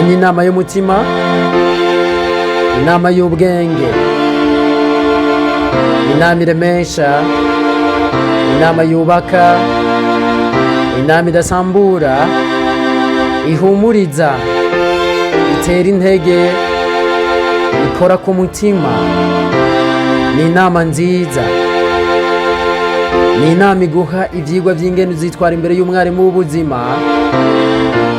ni inama y'umutima, inama y'ubwenge, inama iremesha, inama yubaka, inama idasambura, ihumuriza, itera intege, ikora ku mutima. Ni inama nziza, ni inama iguha ivyigwa vy'ingene uzitwara imbere y'umwarimu w'ubuzima,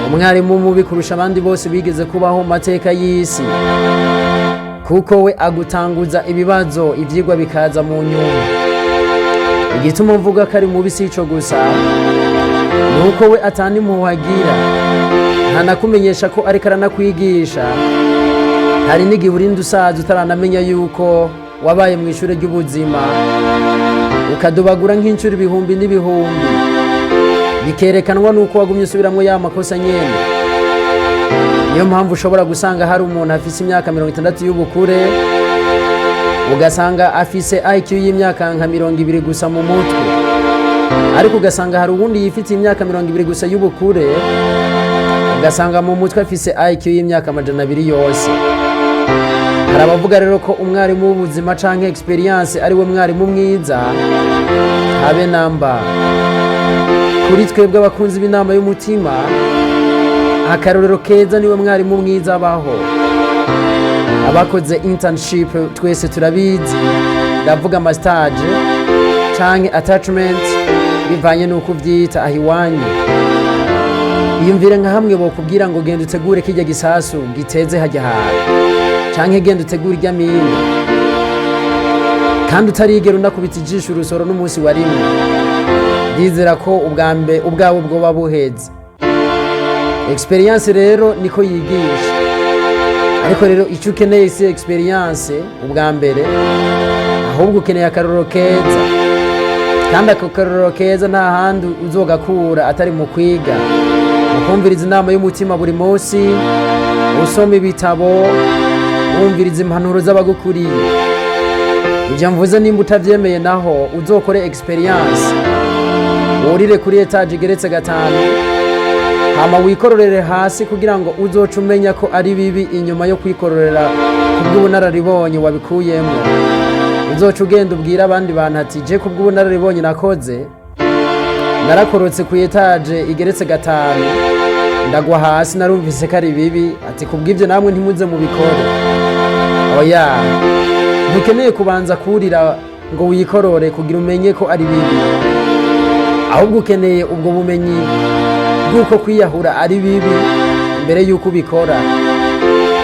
umwarimu mubi kurusha abandi bose bigeze kubaho mu mateka y'isi, kuko we agutanguza ibibazo, ivyigwa bikaza mu nyuma. Igituma mvuga ko ari mubi si ico gusa, nuko we atani impuhwe, ntanakumenyesha ko ariko aranakwigisha. Hari n'igihe urinda usaza utaranamenya yuko wabaye mu ishure ry'ubuzima, ukadubagura nk'incuro ibihumbi n'ibihumbi, bikerekanwa nuko wagumye usubiramwo ya makosa nyene. Niyo mpamvu ushobora gusanga hari umuntu afise imyaka 60 y'ubukure, ugasanga afise IQ y'imyaka nka 20 gusa mu mutwe, ariko ugasanga hari uwundi yifite imyaka 20 gusa y'ubukure, ugasanga mu mutwe afise IQ y'imyaka 200 yose. Hari abavuga rero ko umwarimu w'ubuzima canke experience ari we mwarimu mwiza, habe namba. Kuri twebwe abakunzi b'inama y'umutima, akarorero keza niwe mwarimu mwiza abaho. Abakoze internship twese turabizi, ndavuga stage canke attachment, bivanye nuko uvyita aho iwanyu. Iyumvire nka hamwe bokubwira ngo genda utegure kirya gisasu giteze hajya hawe, canke genda utegure irya mine, kandi utarigera unakubita ijisho urusoro n'umunsi wa rimwe, ndizera ko ubwawe bwoba buheze. Experience rero niko yigisha, ariko rero icyo ukeneye si experience ubwa mbere, ahubwo ukeneye akarorero keza, kandi ako karorero keza nta handi uzogakura atari mu kwiga, ukumviriza inama y'umutima buri munsi, usoma ibitabo, wumviriza impanuro z'abagukuriye. Ivyo mvuze nimba utavyemeye naho uzokore experience, urire kuri etage igeretse 5, hama wikororere hasi kugira ngo uzoca umenya ko ari bibi inyuma yo kwikororera kubw'ubunararibonye wabikuyemo. Uzoca ugenda ubwira abandi bantu ati je kubw'ubunararibonye nakoze, narakorotse ku etage igeretse 5, ndagwa hasi narumvise ko ari bibi, ati kubw'ivyo namwe ntimuze mu bikore. Oya, ntukeneye kubanza kurira ngo wikorore kugira umenye ko ari bibi, ahubwo ukeneye ubwo bumenyi bw'uko kwiyahura ari bibi mbere y'uko ubikora,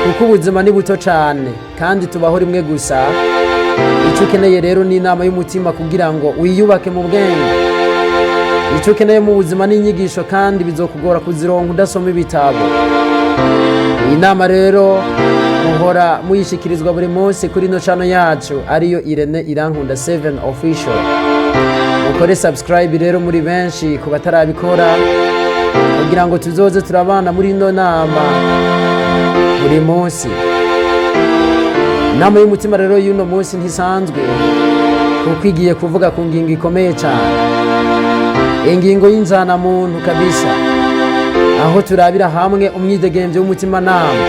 kuko ubuzima ni buto cane kandi tubaho rimwe gusa. Icyo ukeneye rero ni inama y'umutima kugira ngo wiyubake mu bwenge. Icyo ukeneye mu buzima ni inyigisho, kandi bizokugora kuzironka udasoma ibitabo. Iyi nama rero muhora muyishikirizwa buri munsi kuri no channel yacu ariyo Irene Irankunda 7 official. Mukore subscribe rero muri benshi ku batarabikora, kugira ngo tuzoze turabana muri ino nama buri munsi. Inama y'umutima rero y'uno munsi ntisanzwe, kuko igiye kuvuga ku ngingo ikomeye cyane, ingingo y'inzana muntu kabisa, aho turabira hamwe umwidegemvye w'umutima nama.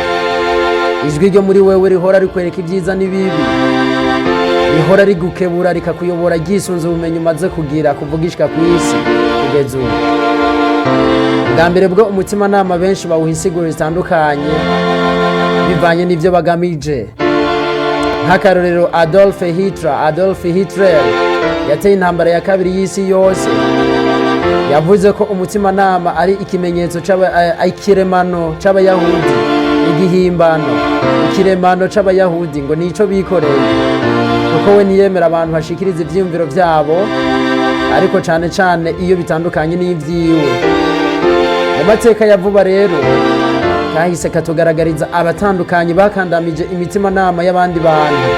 Ijwi ryo muri wewe rihora rikwereka ibyiza n'ibibi, rihora rigukebura rikakuyobora ryisunze ubumenyi umaze kugira kuvugishika ku isi kugeza ubu. Bwa mbere bwo umutima nama benshi bawuha insiguro zitandukanye bivanye n'ivyo bagamije. Nk'akarorero Adolf Hitler yateye intambara ya kabiri y'isi yose, yavuze ko umutima nama ari ikimenyetso ikiremano c'abayahudi, igihimbano, ikiremano c'abayahudi ngo nico bikoreye, kuko we niyemera abantu bashikiriza ivyiyumviro vyabo, ariko cane cane iyo bitandukanye n'ivyiwe. Mu mateka ya vuba rero kahise katugaragariza abatandukanye bakandamije imitima nama y'abandi bantu,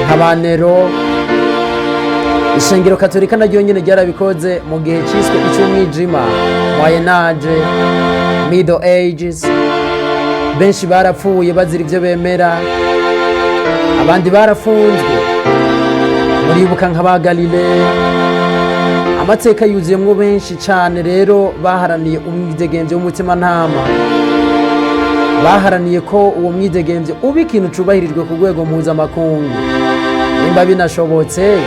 nk'abanero. Ishengero Katolika naryo nyene ryarabikoze mu gihe ciswe ic'umwijima, Moyen Age, Middle Ages. Benshi barapfuye bazira ivyo bemera, abandi barafunzwe, muribuka nk'aba Galilei. Amateka yuzuyemwo benshi cane rero baharaniye umwidegemvye w'umutima ntama. baharaniye ko uwo mwidegemvyo uba ikintu cubahirijwe ku rwego mpuzamakungu, nimba binashobotse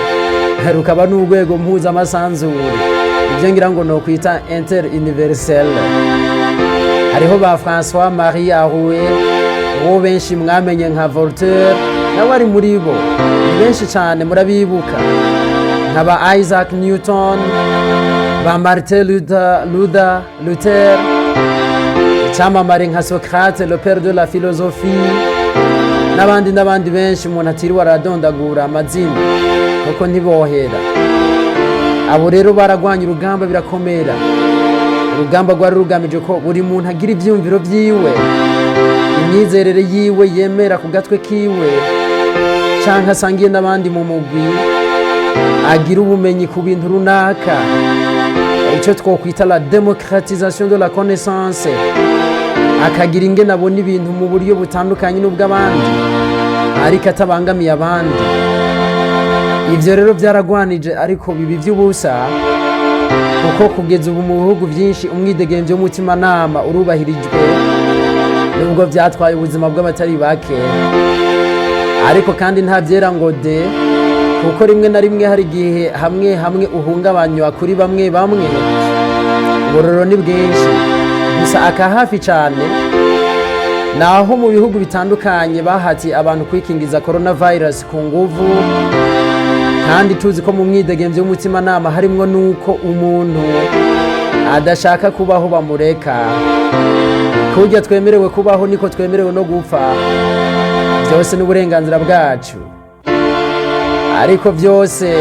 rukaba n'urwego mpuzamasanzure, ibyo ngira ngo no kwita inter universel. Hariho ba François Marie Arouet, uwo benshi mwamenye nka Voltaire, nawe ari muri bo, ni benshi cyane murabibuka, nka ba Isaac Newton, ba Martin Luther, icyamamare nka Socrate le père de la philosophie, n'abandi benshi umuntu atiriwe aradondagura amazina kuko ntibohera. Abo rero baragwanya urugamba birakomera, urugamba rwari rugamije ko buri muntu agira ibyumviro byiwe, imyizerere yiwe yemera ku gatwe kiwe canke asangiye n'abandi mu mugwi, agira ubumenyi ku bintu runaka, icyo twokwita la démocratisation de la connaissance, akagira ingene abona ibintu mu buryo butandukanye n'ubw'abandi ariko atabangamiye abandi. Ivyo rero byaragwanije ariko bibi by'ubusa, kuko kugeza ubu mu bihugu byinshi umwidegemvyo w'umutimanama urubahirijwe, nubwo byatwaye ubuzima bw'abatari bake. Ariko kandi nta byera ngo de, kuko rimwe na rimwe hari igihe hamwe uhungabanywa kuri bamwe, uburoro ni bwinshi. Gusa akahafi cyane naho mu bihugu bitandukanye bahati abantu kwikingiza coronavirus ku nguvu, kandi tuzi ko mu mwidegemvyo w'umutimanama harimwo nuko umuntu adashaka kubaho bamureka. Kurya twemerewe kubaho niko twemerewe no gupfa, byose n'uburenganzira bwacu. Ariko byose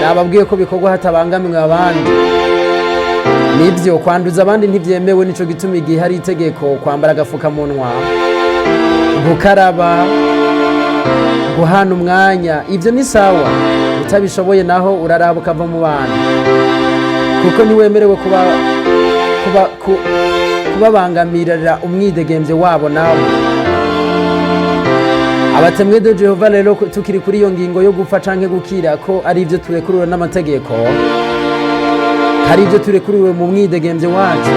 nababwiye ko bikorwa hatabangamiwe abandi. Nibyo kwanduza abandi ntibyemewe, nico gituma igihe hari itegeko kwambara agafukamunwa, gukaraba, guhana umwanya, ibyo ni sawa. Utabishoboye naho uraraba ukava mu bana, kuko ntiwemerewe kubabangamirira umwidegemvyo wabo nawe. Abatemwe de Jehova rero tukiri kuri iyo ngingo yo gupfa canke gukira ko ari ibyo turekuriwe n'amategeko, hari ibyo turekuriwe mu mwidegemvyo wacu.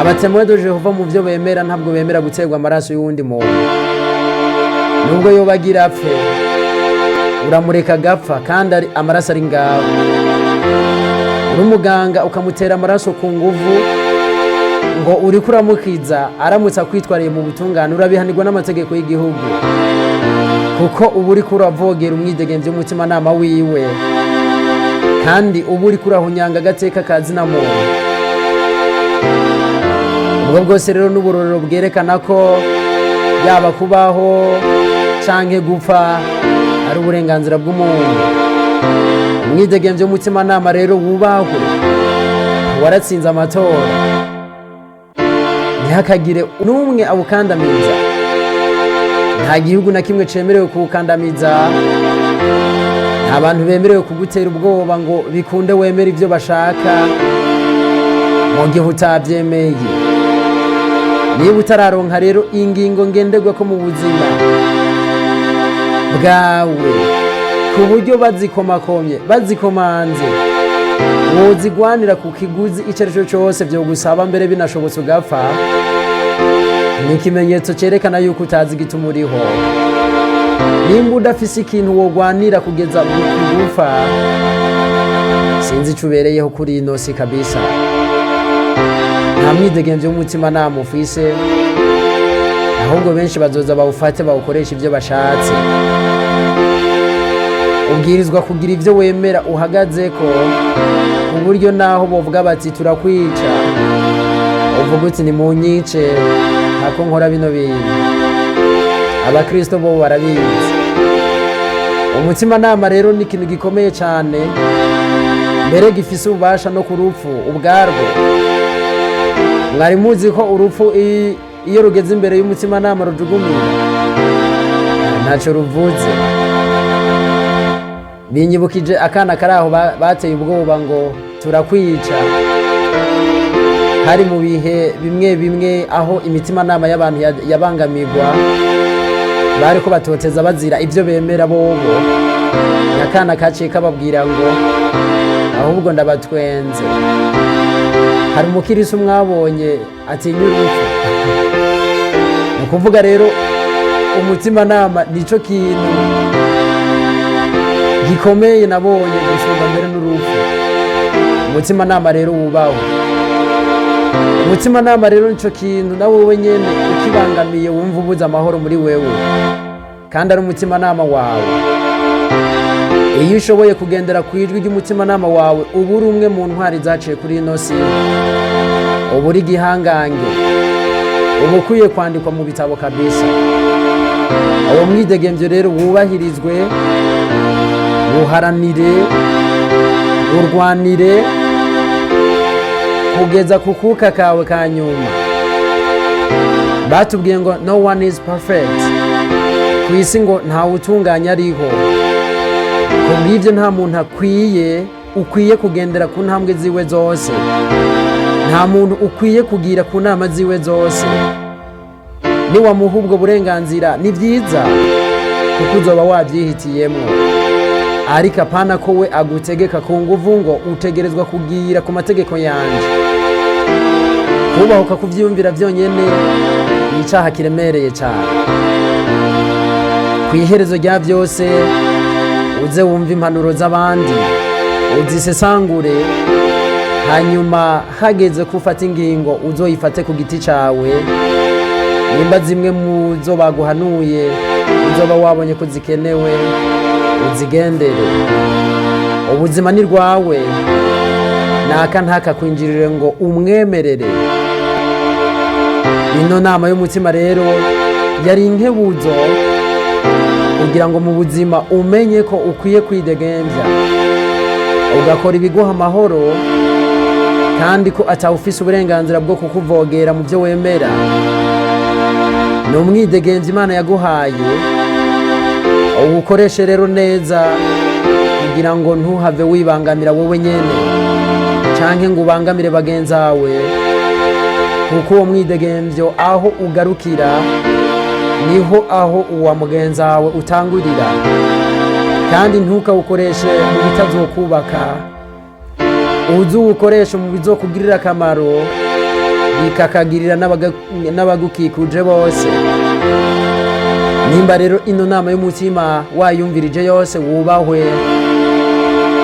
Abatemwe de Jehova mu byo bemera ntabwo bemera guterwa amaraso y'uwundi muntu, nubwo yobagira apfe uramureka gapfa kandi amaraso ari ngaho. Uri umuganga ukamutera amaraso ku nguvu ngo uri kuramukiza, aramutse akwitwariye mu butungane urabihanirwa n'amategeko y'igihugu, kuko uba uri kuravogera umwidegemvyo w'umutimanama wiwe, kandi uba uri kurahunyanga agateka ka zina muntu. Ubwo bwose rero n'uburorero bwerekana ko yaba kubaho canke gupfa ari uburenganzira bw'umuntu. Umwidegemvyo w'umutimanama rero wubahwe, waratsinze amatora, ntihakagire n'umwe awukandamiza. Nta gihugu na kimwe cemerewe kuwukandamiza, nta bantu bemerewe kugutera ubwoba ngo bikunde wemera ibyo bashaka mu gihe utabyemeye. Niba utararonka rero ingingo ngenderwa ko mu buzima bwawe, ku buryo bazikomanze wozigwanira ku kiguzi icyo ari cyo cyose byo gusaba, mbere binashobotse ugapfa, ni ikimenyetso cyerekana yuko utazi igituma uriho. Nimba udafise ikintu wogwanira kugeza gupfa, sinzi ico ubereyeho kuri ino si kabisa. Nta mwidegemvyo w'umutimanama ufise, ahubwo benshi bazoza bawufate bawukoresha ibyo bashatse. Ubwirizwa kugira ibyo wemera uhagazeko, ku buryo naho bovuga bati turakwica, uvuga uti nimunyice ntako nkora bino bintu. Abakristo bo barabizi. Umutimanama rero ni ikintu gikomeye cyane, mbere gifise ububasha no ku rupfu ubwarwo. Mwari muzi ko urupfu iyo rugeze imbere y'umutimanama rujugumira, ntacyo ruvuze. Binyibukije akana kari aho bateye ubwoba ngo turakwica, hari mu bihe bimwe aho imitimanama y'abantu yabangamirwa, bari ko batoteza bazira ibyo bemera bobo. Akana kaciye kababwira ngo ahubwo ndabatwenze. Hari umukirisi mwabonye atinya urupfu, ukuvuga rero umutimanama nico kintu gikomeye nabonye gusumba mbere n'urupfu. Umutimanama rero wubaho. Umutimanama rero nico kintu nawe wenyene ukibangamiye wumva ubuze amahoro muri wewe, kandi ari umutimanama wawe. Iyo ushoboye kugendera ku ijwi ry'umutimanama wawe, uba uri umwe mu ntwari zaciye kuri ino si, uba uri igihangange, uba ukwiye kwandikwa mu bitabo kabisa. Uwo mwidegemvyo rero wubahirizwe, uharanire, urwanire kugeza ku kuka kawe ka nyuma. Batubwiye ngo no one is perfect, ku isi ngo ntawe utunganya ariho. Kubw'ivyo nta muntu ukwiye kugendera ku ntambwe ziwe zose, nta muntu ukwiye kugira ku nama ziwe zose. Niwamuha ubwo burenganzira ni vyiza, kuko uzoba wavyihitiyemwo, ariko apana ko we agutegeka ku nguvu ngo utegerezwa kugira ku mategeko yanje. Kubahuka kuvyiyumvira vyonyene ni icaha kiremereye cane. Kw'iherezo rya vyose uze wumva impanuro z'abandi, uzisesangure, hanyuma hageze kufata ingingo uzoyifate ku giti cawe. Nimba zimwe mu zo baguhanuye uzoba wabonye ko zikenewe, uzigendere. Ubuzima ni rwawe, naka ntakakwinjirire ngo umwemerere. Ino nama y'umutima rero yari inkebuzo kugira ngo mu buzima umenye ko ukwiye kwidegemvya, ugakora ibiguha amahoro, kandi ko atawufise uburenganzira bwo kukuvogera mu byo wemera. Ni umwidegemvya Imana yaguhaye, uwukoreshe rero neza kugira ngo ntuhave wibangamira wowe nyene canke ngo ubangamire bagenzawe, kuko uwo mwidegemvyo aho ugarukira niho aho uwa mugenzawe utangurira. Kandi ntukawukoreshe mu bitazokubaka, uwukoreshe mu bizokugirira akamaro, bikakagirira n'abagukikuje bose. Nimba rero ino nama y'umutima wayumvirije yose, wubahwe.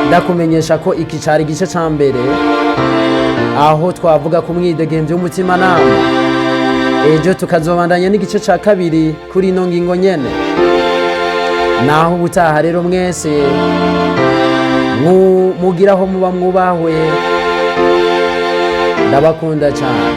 Ndakumenyesha ko iki cari igice ca mbere, aho twavuga ku mwidegemvyo w'umutima nama. Ejo tukazobandanya n'igice ca kabiri kuri ino ngingo nyene. Naho ubutaha rero mwese mugiraho muba mwubahwe. Ndabakunda cyane.